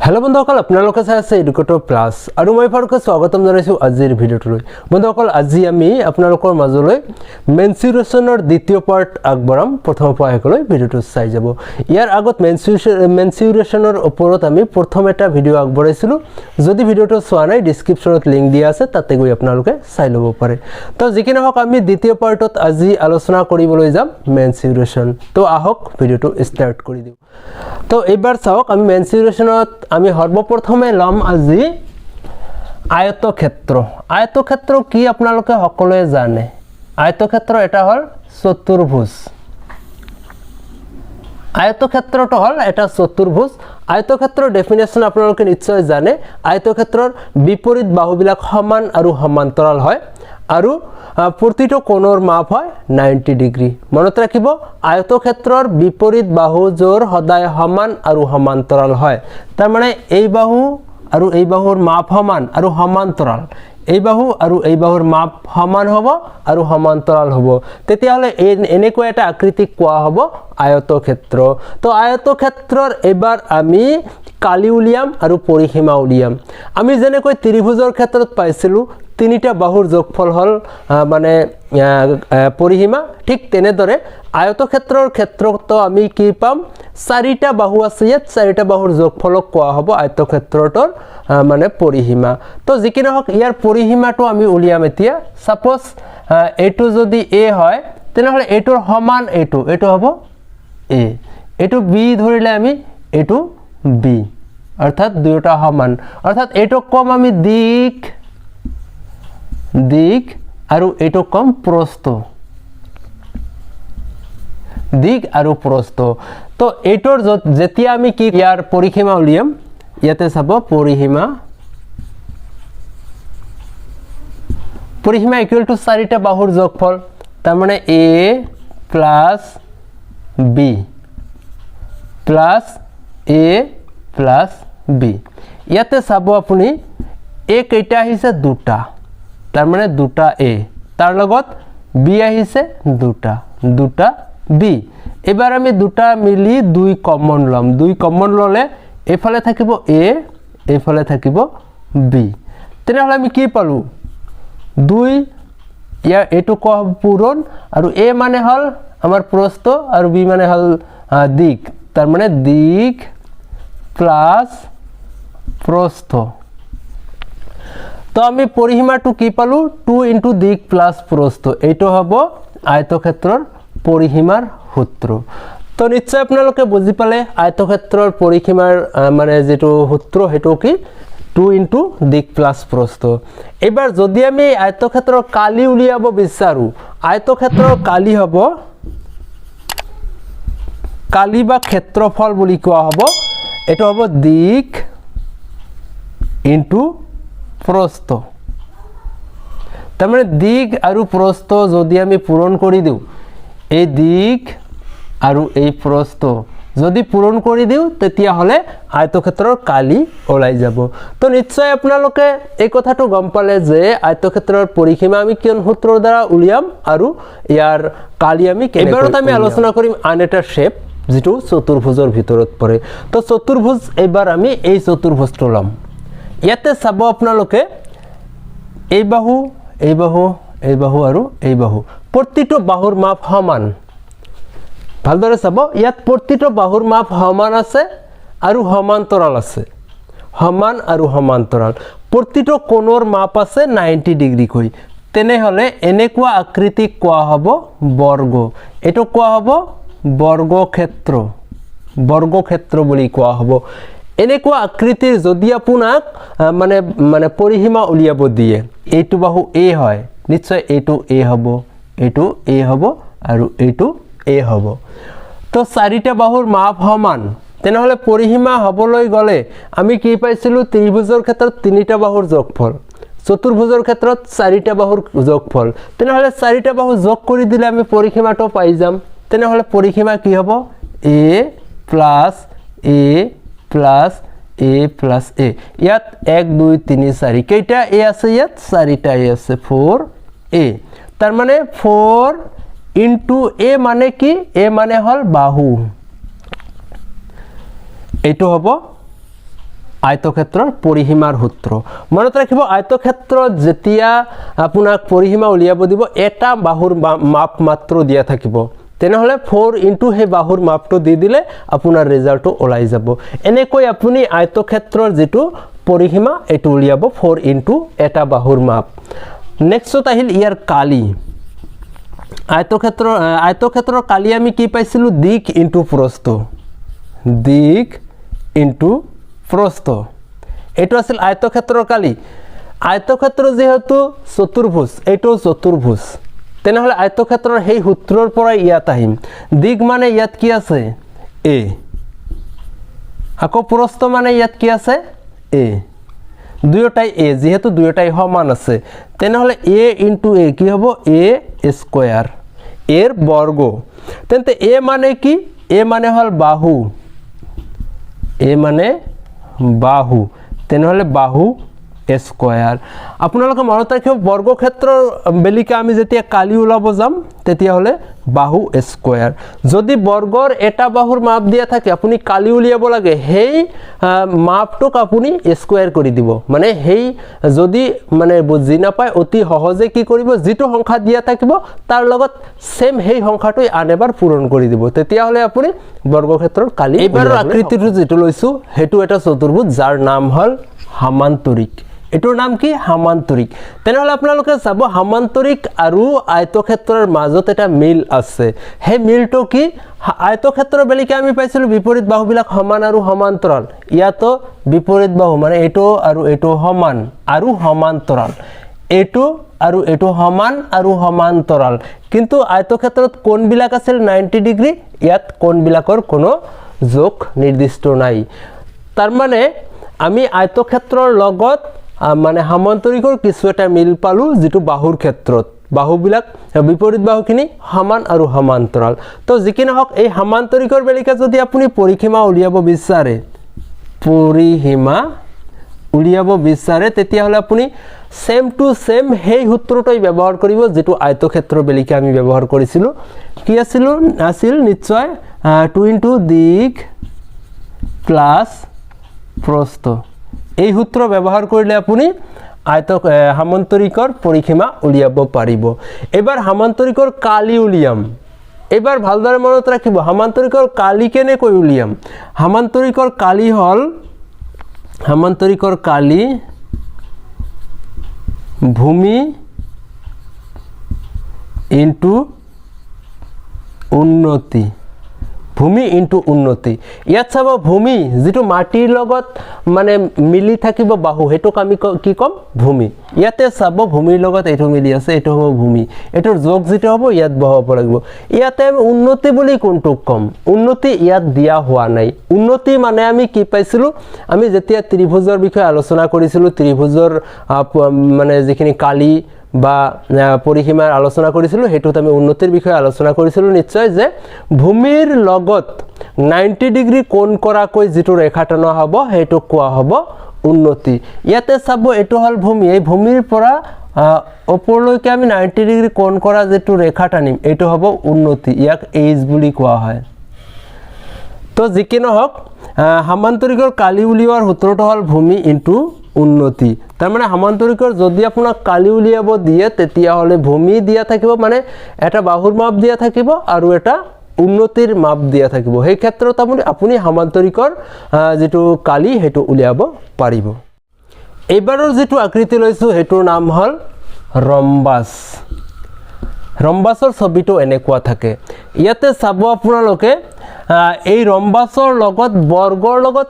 Hello बंधुসকল আপোনালোকে চাই আছে এডুকেটৰ প্লাস আৰু মই ফাৰুকে স্বাগতম জনাইছো আজিৰ ভিডিঅ'টোলৈ। বন্ধুসকল আজি আমি আপোনালোকৰ মাজলৈ মেনচুৰেচনৰ দ্বিতীয় পাৰ্ট আগবঢ়াম। প্ৰথম পাৰ্টলৈ ভিডিঅ'টো চাই যাব। ইয়াৰ আগত মেনচুৰেচনৰ ওপৰত আমি প্ৰথম এটা ভিডিঅ' আগবঢ়াইছিলো। যদি ভিডিঅ'টো চোৱা নাই ডেসক্ৰিপচনত লিংক দিয়া আছে, তাতে গৈ আপোনালোকে চাই ল'ব পাৰে। তো যিকিনে হওক আমি দ্বিতীয় পাৰ্টত আজি আলোচনা কৰিবলৈ যাম মেনচুৰেচন। তো আহক ভিডিঅ'টো ষ্টাৰ্ট কৰি দিওঁ। তো এবাৰ চাওক আমি মেনচুৰেচনত আমি সৰ্বপ্ৰথমে লম আজি আয়তক্ষেত্ৰ। আয়তক্ষেত্ৰ কি আপোনালোকে সকলোৱে জানে। আয়তক্ষেত্ৰ এটা হল চতুৰ্ভুজ। আয়তক্ষেত্ৰটো হল এটা চতুৰ্ভুজ। আয়তক্ষেত্ৰৰ ডেফিনেশ্যন আপোনালোকে নিশ্চয় জানে। আয়তক্ষেত্ৰৰ বিপৰীত বাহুবিলাক সমান আৰু সমান্তৰাল হয় আৰু প্ৰতিটো কোণৰ মাপ হয় 90 ডিগ্ৰী। মনত ৰাখিব আয়তক্ষেত্ৰৰ বিপৰীত বাহুযোৰ সদায় সমান আৰু সমান্তৰাল হয়। তাৰ মানে এই বাহু আৰু এই বাহুৰ মাপ সমান আৰু সমান্তৰাল। এই বাহু আৰু এই বাহুৰ মাপ সমান হ'ব আৰু সমান্তৰাল হ'ব। তেতিয়াহ'লে এনেকুৱা এটা আকৃতি কোৱা হ'ব আয়তক্ষেত্ৰ। তো আয়তক্ষেত্ৰৰ এবাৰ আমি কালি উলিয়াম আৰু পৰিসীমা উলিয়াম। আমি যেনেকৈ ত্ৰিভুজৰ ক্ষেত্ৰত পাইছিলো তিনিটা বাহুৰ যোগফল হল মানে পৰিসীমা, ঠিক তেনেদৰে আয়তক্ষেত্ৰৰ ক্ষেত্ৰতো আমি কি পাম, চাৰিটা বাহু আছে। ইয়াত চাৰিটা বাহুৰ যোগফলক কোৱা হ'ব আয়তক্ষেত্ৰটোৰ মানে পৰিসীমা। তো যিকিনে হওক ইয়াৰ পৰিসীমাটো আমি উলিয়াম এতিয়া। সাপোজ এইটো যদি এ হয় তেনেহ'লে এইটোৰ সমান এইটো হ'ব এ, এইটো বি ধৰিলে আমি এইটো বি, অৰ্থাৎ দুয়োটা সমান। অৰ্থাৎ এইটো কম আমি দিক আৰু এইটো কম প্ৰস্থ, দিক আৰু প্ৰস্থ। তো এইটোৰ যেতিয়া আমি কি ইয়াৰ পৰিসীমা উলিয়াম, ইয়াতে চাব পৰিসীমা ইকুৱেল টু চাৰিটা বাহুৰ যোগফল। তাৰমানে A plus B plus A plus B. ইয়াতে চাব আপুনি এ কেইটা আহিছে, দুটা, তাৰমানে দুটা এ, তাৰ লগত বি আহিছে দুটা বি। এবাৰ আমি দুটা মিলি দুই কমন ল'ম। দুই কমন ল'লে এইফালে থাকিব এ, এইফালে থাকিব বি। তেনেহ'লে আমি কি পালোঁ, দুই, ইয়াৰ এইটো কোৱা হ'ব পূৰণ, আৰু এ মানে হ'ল আমাৰ প্ৰস্থ আৰু বি মানে হ'ল দিক, তাৰমানে দিক প্লাছ প্ৰস্থ। তো আমি পৰিসীমাটো কি পালোঁ, 2 ইনটু দিক প্লাছ প্ৰস্থ। এইটো হ'ব আয়তক্ষেত্ৰৰ পৰিসীমাৰ সূত্ৰ। তো নিশ্চয় আপোনালোকে বুজি পালে আয়তক্ষেত্ৰৰ পৰিসীমাৰ মানে যিটো সূত্ৰ সেইটো কি, 2 ইনটু দিক প্লাছ প্ৰস্থ। এবাৰ যদি আমি আয়তক্ষেত্ৰৰ কালি উলিয়াব বিচাৰোঁ, আয়তক্ষেত্ৰৰ কালি হ'ব, কালি বা ক্ষেত্ৰফল বুলি কোৱা হ'ব, এইটো হ'ব দিক ইনটু প্ৰস্থ। তাৰমানে দিক আৰু প্ৰস্থ যদি আমি পূৰণ কৰি দিওঁ, এই দিক আৰু এই প্ৰস্থ যদি পূৰণ কৰি দিওঁ তেতিয়াহ'লে আয়তক্ষেত্ৰৰ কালি ওলাই যাব। তো নিশ্চয় আপোনালোকে এই কথাটো গম পালে যে আয়তক্ষেত্ৰৰ পৰিসীমা আমি কোন সূত্ৰৰ দ্বাৰা উলিয়াম আৰু ইয়াৰ কালি আমি কেনেকৈ। আমি আলোচনা কৰিম আন এটা শেপ যিটো চতুৰ্ভুজৰ ভিতৰত পৰে। তো চতুৰ্ভুজ এবাৰ আমি এই চতুৰ্ভুজটো ল'ম। ইয়াতে চাব আপোনালোকে এই বাহু আৰু এই বাহু, প্ৰতিটো বাহুৰ মাপ সমান। ভালদৰে চাব, ইয়াত প্ৰতিটো বাহুৰ মাপ সমান আছে আৰু সমান্তৰাল আছে, সমান আৰু সমান্তৰাল। প্ৰতিটো কোণৰ মাপ আছে 90 ডিগ্ৰীকৈ। তেনেহ'লে এনেকুৱা আকৃতিক কোৱা হ'ব বৰ্গ। এইটো কোৱা হ'ব বৰ্গক্ষেত্ৰ বুলি কোৱা হ'ব। এনেকুৱা আকৃতিৰ যদি আপোনাক মানে পৰিসীমা উলিয়াব দিয়ে, এইটো বাহু এ হয়, নিশ্চয় এইটো এ হ'ব, এইটো এ হ'ব আৰু এইটো এ হ'ব। তো চাৰিটা বাহুৰ মাপ সমান, তেনেহ'লে পৰিসীমা হ'বলৈ গ'লে আমি কি পাইছিলোঁ, ত্ৰিভুজৰ ক্ষেত্ৰত তিনিটা বাহুৰ যোগফল, চতুৰ্ভুজৰ ক্ষেত্ৰত চাৰিটা বাহুৰ যোগফল। তেনেহ'লে চাৰিটা বাহু যোগ কৰি দিলে আমি পৰিসীমাটো পাই যাম। তেনেহ'লে পৰিসীমা কি হ'ব, A plus A plus A plus এ। ইয়াত 1 2 3 4 কেইটা এ আছে, ইয়াত চাৰিটা এ আছে, 4 এ। তাৰমানে 4 ইনটু এ মানে কি, এ মানে হ'ল বাহু, এইটো হ'ব আয়তক্ষেত্ৰৰ পৰিসীমাৰ সূত্ৰ মনত ৰাখিব আয়তক্ষেত্ৰত যেতিয়া আপোনাক পৰিসীমা উলিয়াব দিব এটা বাহুৰ মাপ মাত্ৰ দিয়া থাকিব তেনেহলে 4 ইনটু হে বাহুৰ মাপটো দি দিলে আপোনাৰ ৰিজাল্টটো ওলাই যাব এনেকৈ আপুনি আয়তক্ষেত্ৰৰ যেটো পৰিসীমা এটো উলিয়াব 4 ইনটু এটা বাহুৰ মাপ নেক্সট আহিল ইয়াৰ কালি আয়তক্ষেত্ৰৰ কালি আমি কি পাইছিলো দিক ইনটু প্ৰস্থ এটো আছিল আয়তক্ষেত্ৰৰ কালি আয়তক্ষেত্ৰ যেহেতু চতুৰ্ভুজ এটো চতুৰ্ভুজ তেনেহলে আয়তক্ষেত্ৰৰ সেই সূত্ৰৰ পৰা ইয়াত আহিম দিক মানে ইয়াত কি আছে a আকৌ প্ৰস্থ মানে ইয়াত কি আছে a দুয়োটাই a যেহেতু দুয়োটাই সমান আছে তেনেহলে a ইনটু a কি হ'ব a স্কয়ার এর বর্গ তেন্তে a মানে কি a মানে হল বাহু a মানে বাহু তেনেহলে বাহু স্কয়ার আপোনালোকে মনত ৰাখিব বৰ্গক্ষেত্ৰৰ বেলিকা আমি যেতিয়া কালি ওলাব যাম তেতিয়া হলে বাহু স্কয়াৰ যদি বৰ্গৰ এটা বাহুৰ মাপ দিয়া থাকে আপুনি কালি উলিয়াব লাগে হেই মাপটোক আপুনি স্কয়ার কৰি দিব মানে হেই যদি মানে বুজি নাপায় অতি সহজে কি কৰিব যেটো সংখ্যা দিয়া থাকিব তাৰ লগত সেম হেই সংখ্যাটো আনেবাৰ পূৰণ কৰি দিব তেতিয়া হলে আপুনি বৰ্গক্ষেত্ৰৰ কালি এবাৰ আকৃতিটো যেটো লৈছো হেতু এটা চতুৰ্ভুজ যাৰ নাম হল সমান্তৰিক এটোৰ নাম কি সমান্তৰিক তেনেহলে আপোনালোকে চাব সমান্তৰিক আৰু আয়তক্ষেত্ৰৰ মাজত এটা মিল আছে হে মিলটো কি আয়তক্ষেত্ৰৰ বেলিকা আমি পাইছিলো বিপৰীত বাহুবিলাক সমান আৰু সমান্তৰাল ইয়াতো বিপৰীত বাহু মানে এটো আৰু এটো সমান আৰু সমান্তৰাল এটো আৰু এটো সমান আৰু সমান্তৰাল কিন্তু আয়তক্ষেত্ৰত কোণবিলাক আছিল 90 ডিগ্ৰী ইয়াত কোণবিলাকৰ কোনো যোগ নিৰ্দিষ্ট নাই তাৰ মানে আমি আয়তক্ষেত্ৰৰ লগত মানে সমান্তৰিকৰ কিছু এটা মিল পালো যেটো বাহুৰ ক্ষেত্ৰত বাহুবিলাক বিপৰীত বাহুখিনি সমান আৰু সমান্তৰাল তো যিকিনে হক এই সমান্তৰিকৰ বেলিকা যদি আপুনি পৰিসীমা উলিয়াব বিচাৰে তেতিয়া হলে আপুনি সেম টু সেম হেই সূত্ৰটোই ব্যৱহাৰ কৰিব যেটো আয়তক্ষেত্ৰৰ বেলিকা আমি ব্যৱহাৰ কৰিছিলো কি আছিল নিশ্চয় 2 ইনটু দিক প্লাস প্ৰস্থ এই সূত্ৰ ব্যবহাৰ কৰিলে আপুনি সমান্তৰিকৰ পৰিসীমা উলিয়াব পাৰিব এবাৰ সমান্তৰিকৰ কালি উলিয়াম এবাৰ ভালদৰে মনত ৰাখিব সমান্তৰিকৰ কালি কেনে কৈ উলিয়াম সমান্তৰিকৰ কালি হল ভূমি ইনটু উন্নতি ভূমি ইনটু উন্নতি ইয়াত চাব ভূমি যেটো মাটিৰ লগত মানে মিলি থাকিব বাহু হেতুক আমি কি কম ভূমি ইয়াতে চাব ভূমিৰ লগত এটো মিলি আছে এটো হ'ব ভূমি এটোৰ যোগ যেটো হ'ব ইয়াত বহাব লাগিব ইয়াতে আমি উন্নতি বুলি কোনটোক কম উন্নতি ইয়াত দিয়া হোৱা নাই উন্নতি মানে আমি কি পাইছিলো আমি যেতিয়া ত্ৰিভুজৰ বিষয়ে আলোচনা কৰিছিলো ত্ৰিভুজৰ মানে যিখিনি কালি বা পৰিসীমাৰ আলোচনা কৰিছিলো হেতুত আমি উন্নতিৰ বিষয়ে আলোচনা কৰিছিলো নিশ্চয় যে ভূমিৰ লগত 90 ডিগ্ৰী কোণ কৰাকৈ যেটো ৰেখা টানা হ'ব হেতু কোৱা হ'ব উন্নতি ইয়াতে চাব এটো হল ভূমি এই ভূমিৰ পৰা ওপৰলৈকে আমি 90 ডিগ্ৰী কোণ কৰা যেটো ৰেখা টানিম এটো হ'ব উন্নতি ইয়াক এইচ বুলি কোৱা হয় তো যিকিনো হক সমান্তৰিকৰ কালি উলিওৱাৰ সূত্ৰটো হল ভূমি ইনটু উন্নতি তাৰ মানে সমান্তৰিকৰ যদি আপোনাক কালি উলিয়াব দিয়ে তেতিয়া হলে ভূমি দিয়া থাকিব মানে এটা বাহুৰ মাপ দিয়া থাকিব আৰু এটা উন্নতিৰ মাপ দিয়া থাকিব সেই ক্ষেত্ৰত আপুনি সমান্তৰিকৰ যেটো কালি হেতু উলিয়াব পাৰিব এবাৰৰ যেটো আকৃতি লৈছো হেতুৰ নাম হল ৰম্বাসৰ ছবিটো এনেকুৱা থাকে ইয়াতে চাব আপোনালোকে এই ৰম্বাসৰ লগত বৰ্গৰ লগত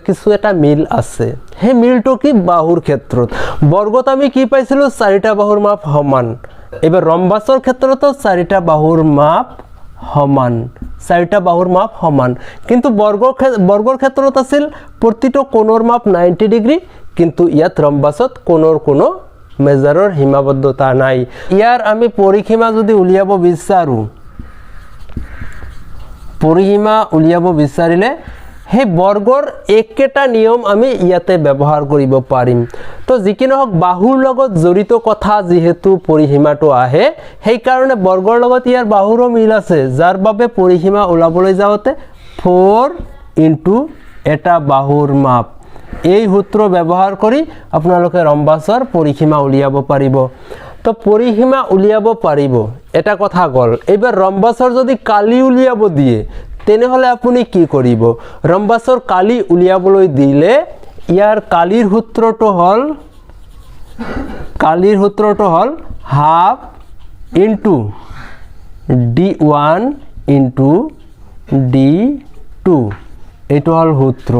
কিছু এটা মিল আছে হে মিলটো কি বাহুৰ ক্ষেত্ৰত বৰ্গত আমি কি পাইছিলো চাৰিটা বাহুৰ মাপ সমান এবাৰ ৰম্বাসৰ ক্ষেত্ৰতো চাৰিটা বাহুৰ মাপ সমান কিন্তু বৰ্গৰ ক্ষেত্ৰত আছিল প্ৰতিটো কোণৰ মাপ 90 ডিগ্ৰী কিন্তু ইয়াত ৰম্বাসত কোণৰ কোনো মেজাৰৰ সীমাবদ্ধতা নাই ইয়াৰ আমি পৰিসীমা যদি উলিয়াব বিচাৰিলে হে বৰ্গৰ একেটা নিয়ম আমি ইয়াতে ব্যৱহাৰ কৰিব পাৰিম তো যিকিনো হক বাহুৰ লগত জড়িত কথা যেহেতু পৰিসীমাটো আহে সেই কাৰণে বৰ্গৰ লগত ইয়াৰ বাহুৰো মিল আছে যাৰ বাবে পৰিসীমা ওলাবলৈ যাওতে 4 ইনটু এটা বাহুৰ মাপ এই সূত্ৰ ব্যৱহাৰ কৰি আপোনালোকে ৰম্বাছৰ পৰিসীমা উলিয়াব পাৰিব তো পৰিসীমা উলিয়াব পাৰিব এটা কথা গল এবাৰ ৰম্বাছৰ যদি কালি উলিয়াব দিয়ে তেনেহলে আপুনি কি কৰিব ৰম্বাছৰ কালি উলিয়াবলৈ দিলে ইয়াৰ কালিৰ সূত্ৰটো হল half into d1 into d2 এইটো হল সূত্ৰ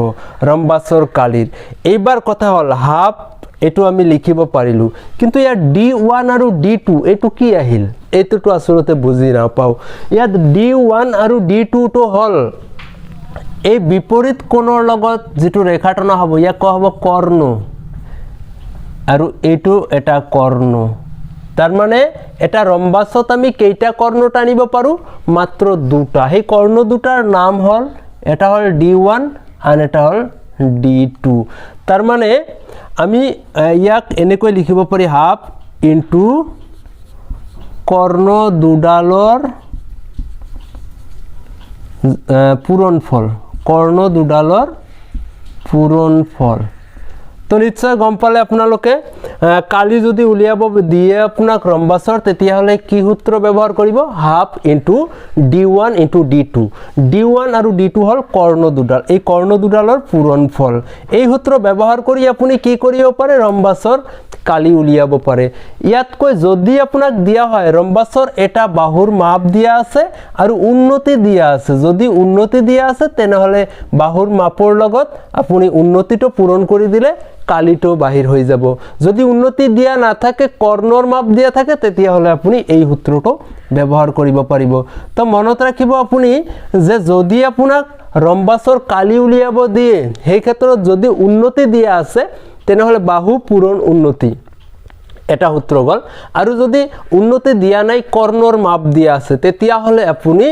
ৰম্বাসৰ কালিৰ এইবাৰ কথা হল হাফ এটো আমি লিখিব পাৰিলো কিন্তু ইয়াত d1 আৰু d2 এটো কি আহিল এটোটো আসলতে বুজি না পাও ইয়াত d1 আৰু d2 তো হল এই বিপৰীত কোণৰ লগত যেটো ৰেখাটনা হ'ব ইয়া কোৱা হ'ব কৰ্ণ আৰু এটো এটা কৰ্ণ তার মানে এটা রম্বাসত আমি কেইটা কর্ণ টানিব পারো মাত্র দুটা সেই কর্ণ দুটার নাম হল এটা হল d1 আর এটা হল d2 তার মানে আমি ইয়াক এনেকৈ লিখিব পারি হাফ ইনটু কর্ণ দুডালৰ পূৰণফল কৰ্ণ দুডালৰ পূৰণফল তো নিশ্চয় গম পালে আপোনালোকে কালি যদি উলিয়াব দিয়ে আপোনাক ৰম্বাছৰ তেতিয়া হলে কি সূত্ৰ ব্যৱহাৰ কৰিব half into d1 into d2 d1 আৰু d2 হল কৰ্ণ দুডাল এই কৰ্ণ দুডালৰ পূৰণফল এই সূত্ৰ ব্যৱহাৰ কৰি আপুনি কি কৰিব পাৰে ৰম্বাছৰ কালি উলিয়াব পাৰে ইয়াতকৈ যদি আপোনাক দিয়া হয় ৰম্বাছৰ এটা বাহুৰ মাপ দিয়া আছে আৰু উন্নতি দিয়া আছে যদি উন্নতি দিয়া আছে তেনেহলে বাহুৰ মাপৰ লগত আপুনি উন্নতিটো পূৰণ কৰি দিলে কালিটো বাহিৰ হৈ যাব যদি উন্নতি দিয়া না থাকে কৰ্ণৰ মাপ দিয়া থাকে তেতিয়া হলে আপুনি এই সূত্ৰটো ব্যৱহাৰ কৰিব পাৰিব তো মনত ৰাখিব আপুনি যে যদি আপোনাক ৰম্বাছৰ কালি উলিয়াব দিয়ে সেই ক্ষেত্ৰত যদি উন্নতি দিয়া আছে তেনেহলে বাহু পূৰণ উন্নতি এটা সূত্ৰ গল আৰু যদি উন্নতি দিয়া নাই কৰ্ণৰ মাপ দিয়া আছে তেতিয়া হলে আপুনি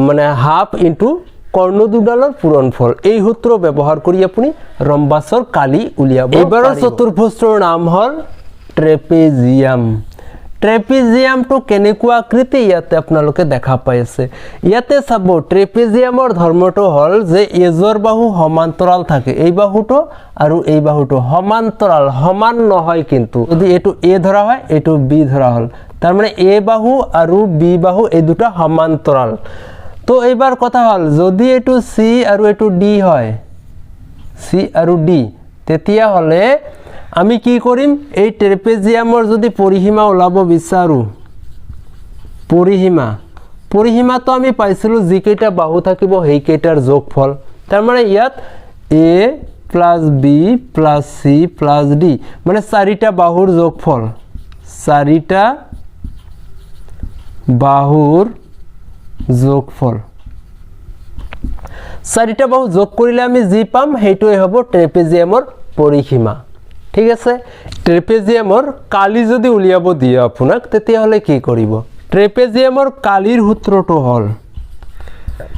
মানে হাফ ইনটু কৰ্ণ দুডালৰ পূৰণফল এই সূত্ৰ ব্যৱহাৰ কৰি আপুনি ৰম্বাছৰ কালি উলিয়াব এবাৰৰ চতুৰ্ভুজৰ নাম হল ট্ৰেপেজিয়াম ট্ৰেপেজিয়ামটো কেনেকুৱা আকৃতি ইয়াতে আপোনালোকে দেখা পাই আছে ইয়াতে চাব ট্ৰেপেজিয়ামৰ ধৰ্মটো হল যে এজৰ বাহু সমান্তৰাল থাকে এই বাহুটো আৰু এই বাহুটো সমান্তৰাল সমান নহয় কিন্তু যদি এটো এ ধৰা হয় এটো বি ধৰা হল তাৰ মানে এ বাহু আৰু বি বাহু এই দুটা সমান্তৰাল তো এইবাৰ কথা হল যদি এটো সি আৰু এটো ডি হয় সি আৰু ডি তেতিয়া হলে আমি কি কৰিম এই ট্ৰেপেজিয়ামৰ যদি পৰিসীমা ওলাব বিচাৰো পৰিসীমা তো আমি পাইছিলো যি কেইটা বাহু থাকিব সেই কেইটাৰ যোগফল তাৰ মানে ইয়াত a plus b plus c plus d মানে চাৰিটা বাহুৰ যোগফল চাৰিটা বাহুৰ যোগফল চাৰিটা বাহু যোগ কৰিলে আমি যি পাম হেইটোই হ'ব ট্ৰেপেজিয়ামৰ পৰিসীমা ঠিক আছে ট্ৰেপেজিয়ামৰ কালি যদি উলিয়াব দিয়ে আপোনাক তেতিয়া হলে কি কৰিব ট্ৰেপেজিয়ামৰ কালিৰ সূত্ৰটো হল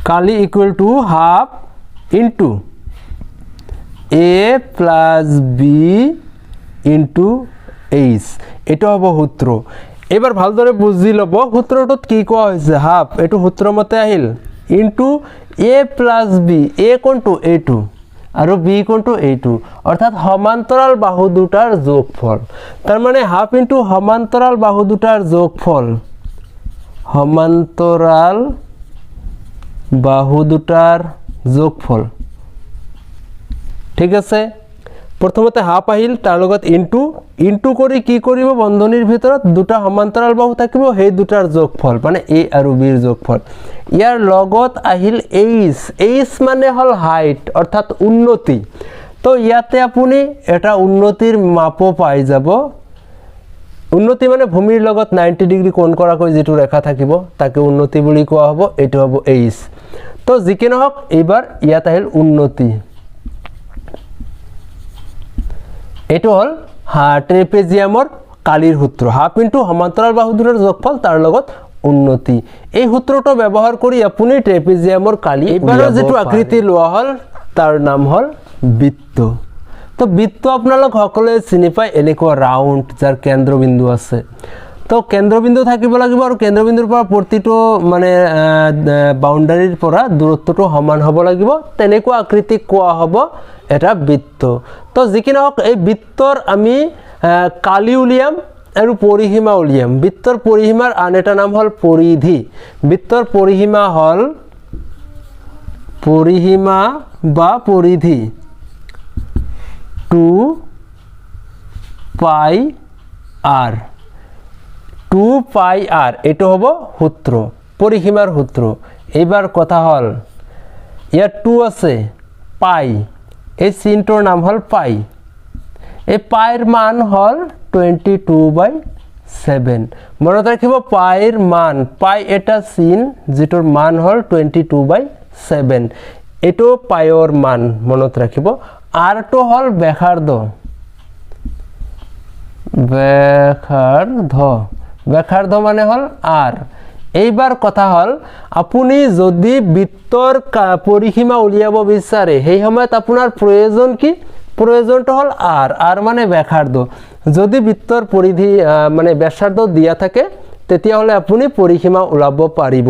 কালি equal to half into a plus b into h এটা হ'ব সূত্ৰ এবাৰ ভালদৰে বুজি লব সূত্ৰটোত কি কোৱা হৈছে হাফ এটো সূত্ৰ মতে আহিল into a plus b a কোনটো a2 আৰু b কোনটো a2 অৰ্থাৎ সমান্তৰাল বাহু দুটাৰ যোগফল তাৰ মানে হাফ ইনটু সমান্তৰাল বাহু দুটাৰ যোগফল সমান্তৰাল বাহু দুটাৰ যোগফল ঠিক আছে প্ৰথমতে হাফ আহিল তাৰ লগত ইনটু কৰি কি কৰিব বন্ধনীৰ ভিতৰত দুটা সমান্তৰাল বাহু থাকিব সেই দুটাৰ যোগফল মানে a আৰু b ৰ যোগফল ইয়াৰ লগত আহিল h মানে হল হাইট অৰ্থাৎ উন্নতি তো ইয়াতে আপুনি এটা উন্নতিৰ মাপ পাই যাব উন্নতি মানে ভূমিৰ লগত 90 ডিগ্ৰী কোণ কৰাকৈ যেটো ৰেখা থাকিব তাকে উন্নতি বুলি কোৱা হ'ব এটো হ'ব h তো যিকি নহওক এবাৰ ইয়াত আহিল উন্নতি এটো হল ট্ৰেপেজিয়ামৰ কালিৰ সূত্ৰ হাফ ইনটু সমান্তৰাল বাহু দুটাৰ যোগফল তাৰ লগত উন্নতি এই সূত্ৰটো ব্যৱহাৰ কৰি আপুনি ট্ৰেপেজিয়ামৰ কালি এবাৰৰ যেটো আকৃতি লোৱা হল তাৰ নাম হল বৃত্ত তো বৃত্ত আপোনালোক সকলোৱে চিনি পায় এনেকুৱা ৰাউন্ড যাৰ কেন্দ্ৰবিন্দু আছে তো তো কেন্দ্ৰবিন্দু থাকিব লাগিব আৰু কেন্দ্ৰবিন্দুৰ পৰা প্ৰতিটো মানে বাউণ্ডাৰীৰ পৰা দূৰত্বটো সমান হ'ব লাগিব তেনেকুৱা আকৃতি কোৱা হ'ব এটা বৃত্ত তো যিকি নহওক এই বৃত্তৰ আমি কালি উলিয়াম আৰু পৰিসীমা উলিয়াম বৃত্তৰ পৰিসীমাৰ আন এটা নাম হ'ল পৰিধি বৃত্তৰ পৰিসীমা হ'ল পৰিসীমা বা পৰিধি 2 পাই r 2 পাই r এটো হ'ব সূত্র পরিসীমার সূত্র এইবার কথা হল ইয়ার 2 আছে পাই এই চিহ্নটোৰ নাম হল পাই এই পাইৰ মান হল 22/7 মনত ৰাখিব পাইৰ মান পাই এটা চিহ্ন যেটোৰ মান হল 22/7 এটো পাইৰ মান মনত ৰাখিব r টো হল ব্যাসাৰ্ধ ব্যাসাৰ্ধ মানে হল r এইবাৰ কথা হল আপুনি যদি বৃত্তৰ পৰিসীমা উলিয়াব বিচাৰে সেই সময়ত আপোনাৰ প্ৰয়োজন কি প্ৰয়োজনটো হল r মানে ব্যাসাৰ্ধ যদি বৃত্তৰ পৰিধি মানে ব্যাসাৰ্ধ দিয়া থাকে তেতিয়া হলে আপুনি পৰিসীমা উলাব পাৰিব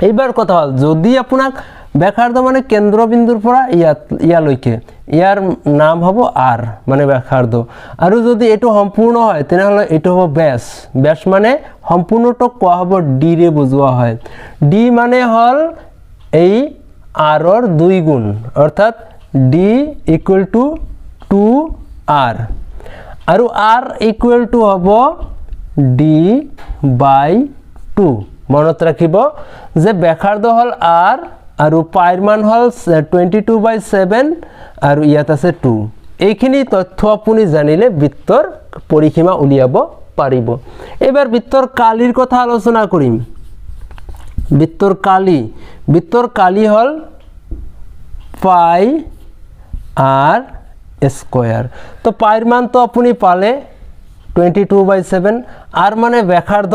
এইবাৰ কথা হল যদি আপোনাক ব্যাসাৰ্ধ মানে কেন্দ্ৰবিন্দুৰ পৰা ইয়ালৈকে ইয়াৰ নাম হ'ব r মানে ব্যাসাৰ্ধ আৰু যদি এটো সম্পূৰ্ণ হয় তেনেহলে এটো হ'ব ব্যাস ব্যাস মানে সম্পূৰ্ণটো কোৱা হ'ব d ৰে বুজোৱা হয় d মানে হল এই r ৰ 2 গুণ অৰ্থাৎ d = 2r আৰু r = হ'ব d/2 মনত ৰাখিব যে ব্যাসাৰ্ধ হল r আৰু পাইৰ মান হল 22/7 আৰু ইয়াত আছে 2 এইখিনি তথ্য আপুনি জানিলে বৃত্তৰ পৰিসীমা উলিয়াব পাৰিব এবাৰ বৃত্তৰ কালিৰ কথা আলোচনা কৰিম বৃত্তৰ কালি হল পাই r স্কয়াৰ তো পাইৰ মান তো আপুনি পালে 22/7 r মানে ব্যাসাৰ্ধ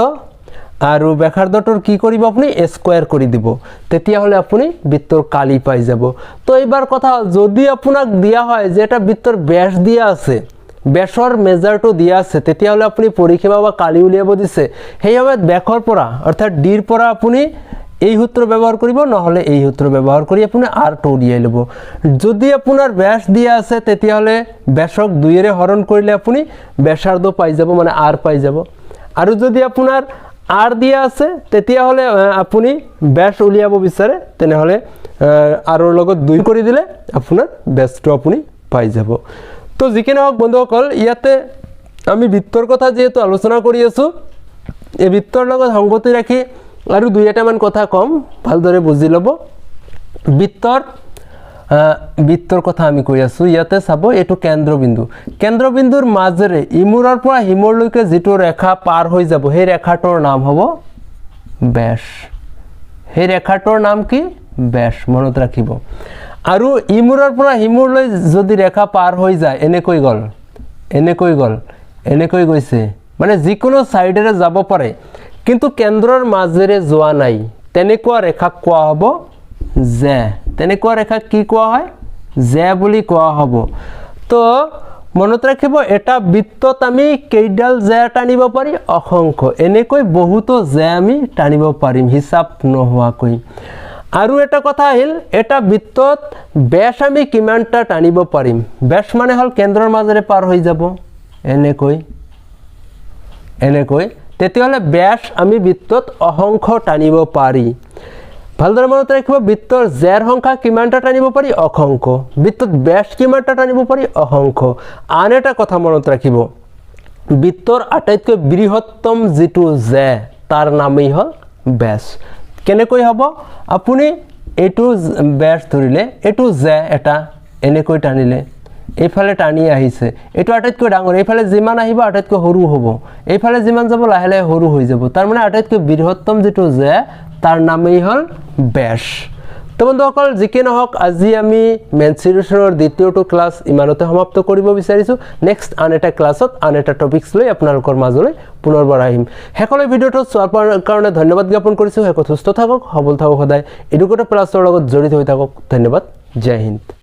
আৰু ব্যাসাৰ্ধটোৰ কি কৰিব আপুনি স্কয়াৰ কৰি দিব তেতিয়া হলে আপুনি বৃত্তৰ কালি পাই যাব তো এইবাৰ কথা যদি আপোনাক দিয়া হয় যে এটা বৃত্তৰ ব্যাস দিয়া আছে ব্যাসৰ মেজাৰটো দিয়া আছে তেতিয়া হলে আপুনি পৰিসীমা বা কালি উলিয়াব দিছে সেই সময়ত ব্যাসৰ পৰা অৰ্থাৎ d ৰ পৰা আপুনি এই সূত্ৰ ব্যৱহাৰ কৰিব নহলে এই সূত্ৰ ব্যৱহাৰ কৰি আপুনি r টো উলিয়াই লব যদি আপোনাৰ ব্যাস দিয়া আছে তেতিয়া হলে ব্যাসক 2 ৰে হৰণ কৰিলে আপুনি ব্যাসাৰ্ধ পাই যাব মানে r পাই যাব আৰু যদি আপোনাৰ r দিয়া আছে তেতিয়া হলে আপুনি ব্যাস উলিয়াব বিচাৰে তেনে হলে r ৰ লগত 2 কৰি দিলে আপোনাৰ ব্যাসটো আপুনি পাই যাব তো যিকিনে হওক বন্ধুসকল ইয়াতে আমি বৃত্তৰ কথা যেহেতু আলোচনা কৰি আছো এই বৃত্তৰ লগত সংগতি ৰাখি আৰু দুই এটা মান কথা কম ভালদৰে বুজি লব বৃত্তৰ কথা আমি কৈ আছো ইয়াতে চাব এটো কেন্দ্ৰবিন্দুৰ মাজেৰে ইমূৰৰ পৰা হিমূৰলৈকে যেটো ৰেখা পাৰ হৈ যাব সেই ৰেখাটোৰ নাম হ'ব ব্যাস সেই ৰেখাটোৰ নাম কি ব্যাস মনত ৰাখিব আৰু ইমূৰৰ পৰা হিমূৰলৈ যদি ৰেখা পাৰ হৈ যায় এনেকৈ গৈছে মানে যিকোনো সাইডেৰে যাব পাৰে কিন্তু কেন্দ্ৰৰ মাজেৰে যোৱা নাই তেনেকুৱা ৰেখাক কোৱা হ'ব যে তেনেকুৱা ৰেখা কি কোৱা হয় যে বুলি কোৱা হ'ব তো মনত ৰাখিব এটা বৃত্তত আমি কেইডাল যে টানিব পাৰি অসংখ্য এনেকৈ বহুতো যে আমি টানিব পাৰিম হিসাব নোহোৱাকৈ আৰু এটা কথা আহিল এটা বৃত্তত ব্যাস আমি কিমানটা টানিব পাৰিম ব্যাস মানে হল কেন্দ্ৰৰ মাজেৰে পাৰ হৈ যাব এনেকৈ তেতিয়াহলে ব্যাস আমি বৃত্তত অসংখ্য টানিব পাৰি ভালদৰে মনত ৰাখিব বৃত্তৰ জেৰ সংখ্যা কিমানটা টানিব পাৰি অসংখ্য বৃত্তত ব্যাস কিমানটা টানিব পাৰি অসংখ্য আন এটা কথা মনত ৰাখিব বৃত্তৰ আটাইতকৈ বৃহত্তম যেটো জে তাৰ নামেই হল ব্যাস কেনেকৈ হ'ব আপুনি এটো ব্যাস ধৰিলে এটো জে এটা এনেকৈ টানিলে এইফালে টানি আহিছে এটো আটাইতকৈ ডাঙৰ এইফালে যিমান আহিব আটাইতকৈ সৰু হ'ব এইফালে যিমান যাব লাহে লাহে সৰু হৈ যাব তাৰ মানে আটাইতকৈ বৃহত্তম যেটো জে তাৰ নামেই হল ব্যাস তো বন্ধুসকল যিকি নহওক আজি আমি মেনচুৰেশ্যনৰ দ্বিতীয়টো ক্লাছ ইমানতে সমাপ্ত কৰিব বিচাৰিছো নেক্সট আন এটা ক্লাছত আন এটা টপিকস লৈ আপোনালোকৰ মাজলৈ পুনৰবাৰ আহিম হেকলৈ ভিডিওটো চোৱাৰ কাৰণে ধন্যবাদ জ্ঞাপন কৰিছো হেকত সুস্থ থাকক সবল থাকক সদায় এডুকেটৰ প্লাছৰ লগত জড়িত হৈ থাকক ধন্যবাদ জয় হিন্দ